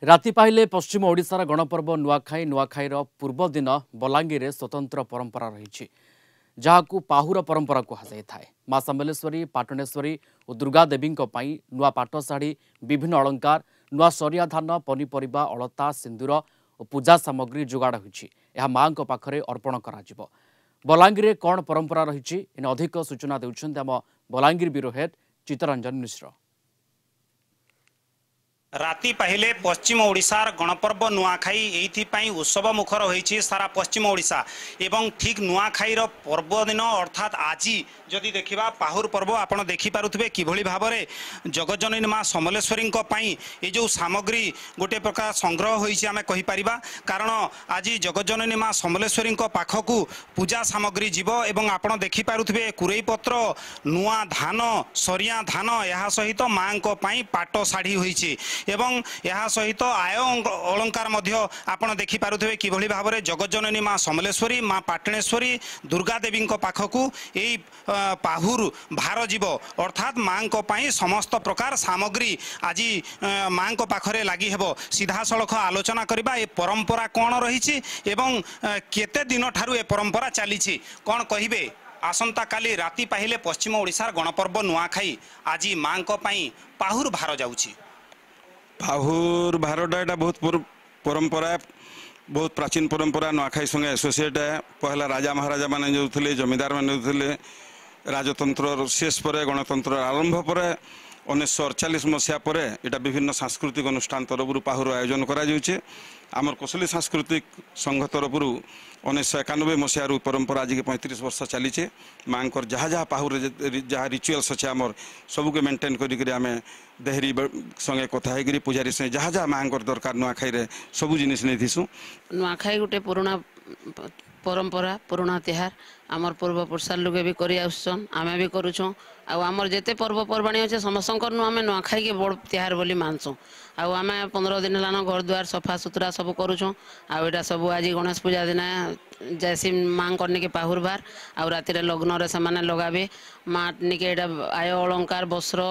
राति पाइले पश्चिम ओडिशार गणपर्व नुआखाईर पूर्व दिन बलांगीर स्वतंत्र परंपरा रही जहाकू पाहुर परंपरा कहुए। माँ सम्बलेश्वरी पाटणेश्वरी और दुर्गा देवी नुआ पाट शाढ़ी विभिन्न अलंकार नुआ सरिया धान पनीपरिबा अलता सिंदूर और पूजा सामग्री जोगाड़ होती माँ पाखरे अर्पण कर बलांगीर कौन परंपरा रही अधिक सूचना देउछन्ते आम बलांगीर ब्यूरो हेड चित्तरंजन मिश्र। राति पहले पश्चिम ओडिशार गणपर्व नुआखाई एइथिपाई उत्सव मुखर होइछि सारा पश्चिम ओडिशा एवं ठीक नुआखाईर पर्व दिन अर्थात आज जदि देखिबा पाहुर पर्व आपण देखि पारुथबे किभଳି भाबरे जगज्जननी माँ समलेश्वरी ये जो सामग्री गोटे प्रकार संग्रह होइछि आमे कहि परिबा कारण आज जगज्जननी माँ समलेश्वरी पाखकू पूजा सामग्री जीव एवं आपण देखि पारुथबे कुरई पत्र नुआ धान सरिया धान या सहित माँ पाट शाढ़ी होइछि एवं यह सहित आय अलंकार आपण देखि पारुथबे किभଳି भाबरे जगज्जननी माँ समलेश्वरी माँ पाटणेश्वरी दुर्गा देवी पाखकू यही पाहुर भार जीव अर्थात माँ समस्त प्रकार सामग्री आज माँ पाखरे लगी हेबो सीधा सड़क आलोचना करबा ए परंपरा कौन रही एवं केते दिन ठारू ए परंपरा चली कौन कहिबे। आसंता काली राति पाहिले पश्चिम ओडिशार गणपर्व नुआखाई आज माँ पाहुर भार जाउछि। पाहुर भारटा यहाँ बहुत परंपरा बहुत प्राचीन परंपरा नुआखाई संगे एसोसिएट है। पहला राजा महाराजा माने जो थे जमीदार माने जो थे राजतंत्र शेष पर गणतंत्र आरंभ पर 1948 मसीहा पर यहाँ विभिन्न सांस्कृतिक अनुष्ठान तरफ पाहुर आयोजन कर आमर कोसली सांस्कृतिक संघ तरफ 1991 मसीह परंपरा आज के 35 वर्ष चली माँ जहाँ जहाँ पाहुर जहाँ रिचुअल्स अच्छे आमर सबके मेंटेन करी आम देहरी संगे कथा है पूजारी से जहाँ जहाँ माँ दरकार नुआखाई सबू जिन नहीं थीसु। नुआखाई गोटे पुराना परंपरा पुराना तिहार आमर पूर्वपुरुषा लोग भी कर आमे भी करुछों आमर जिते पर्वपर्वाणी अच्छे समस्त आम नुआखाई के बड़ तिहार बोली मानसुँ आम 15 दिन है घर द्वार सफा सुतरा सब करुछों आटा सब आज गणेश पूजा दिन जैसी माँ करने के पाहुर भार आ राति लग्न से लगाबे माँ निके आय अलंकार वस्त्र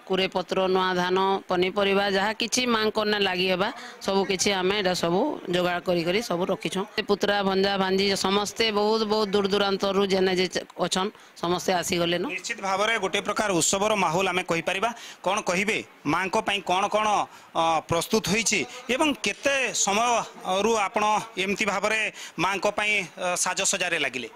कुरे पत्र नुआ धान पनीपरिबा जहाँ किछि मांग करना लगी हेबा सब किछि आमे एटा सब जोगाड़ करी सब रखिछों। पुत्रा भंजा भांजी समस्ते बहुत बहुत दूर दूरांत रु जेने जे अछन समस्ते आसी गले न। निश्चित भाव में गोटे प्रकार उत्सवर माहौल आमे कहि परिबा कोन कहिबे मां को पई कोन कोन प्रस्तुत होईछि एवं केते समय रु आपण एमती भाव में मां को पई साज सजारे लागिले।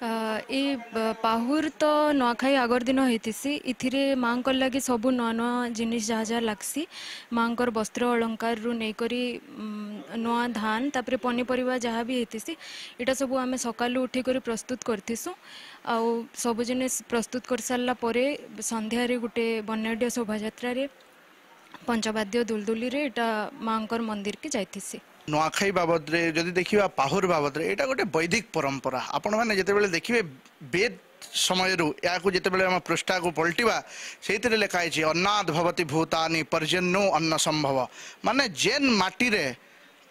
ये पाहुर तो नुआखाई आगर दिन होती इथिरे माँ लगे सबू नुआ नुआ जिनिस जहाँ जहाँ लगसी माँ वस्त्र अलंकार रु नहीं करी नुआ धान तापर पनीपरिबा जहाँ भी होती इटा सब आम सकालू उठी कर प्रस्तुत करथिसु आउ सब जिनिस प्रस्तुत कर सारा परे संध्यारे गोटे बन्याढ्य शोभायात्रा पंचवाद्य दुलदुली रे इटा माँ मंदिर के जाइथिसी। नुआखाई बाबद रे जदि देखिबा पाहुर बाबद रे एटा गोटे वैदिक परंपरा आपण माने जेतेबेले देखिबे वेद समय या जितेबाला आम पृष्ठा को पलटिवा से लिखाई अन्नाद भवती भूतानि पर्जन्यो अन्न संभव माने जेन माटी रे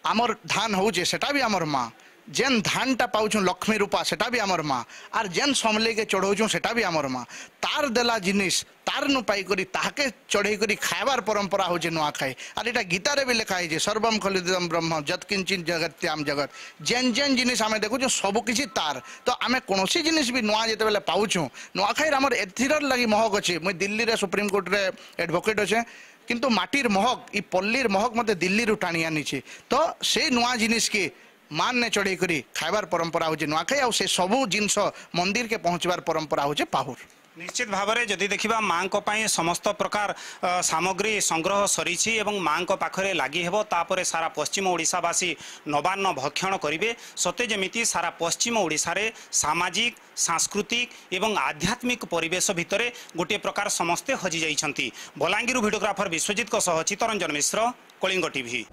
आमर धान होचे सेटा भी आमर माँ जेन धानटा पाऊँ लक्ष्मी रूपा सेटा भी आमर माँ आर जेन समले के चढ़ाऊँ सेटा भी आमर माँ तार देला जिनिस तार नु पाई करी ताके चढ़े करी खाइबार परंपरा होचे नुआखाई आर एटा गीतारे भी लिखाई है सर्वम खलुदम ब्रह्म जत किंचित जगत्याम जगत जेन जेन जिनिस आमे देखु सब किछि तार तो आमे कोनोसी जिनिस भी नुआ जेते बेले पाउछु नुआखाई आमर एथिरर लागि महक अछि मुई दिल्ली रे सुप्रीम कोर्ट रे एडवोकेट अछि किंतु माटीर महक ई पल्लीर महक मते दिल्ली रु टाणी आनिछि तो से नुआ जिनिस के मान ने चढ़े करी खाइबार परंपरा होचे नुआखाई आ से सबू जिनस मंदिर के पहुँचबार परंपरा होचे पाहुर। निश्चित भाव में जदि देखा माँ समस्त प्रकार सामग्री संग्रह सरीछि एवं माँ पाखरे लगी हेबो तापरे सारा पश्चिम ओडिशावासी नवान्न भक्षण करेंगे सते जमिति सारा पश्चिम ओडिशा रे सामाजिक सांस्कृतिक एवं आध्यात्मिक परिवेश भितरे गोटे प्रकार समस्ते हजि जाइछंती। बलांगीर भिडियोग्राफर विश्वजित सह चित्तरंजन मिश्र, कलिंग टीवी।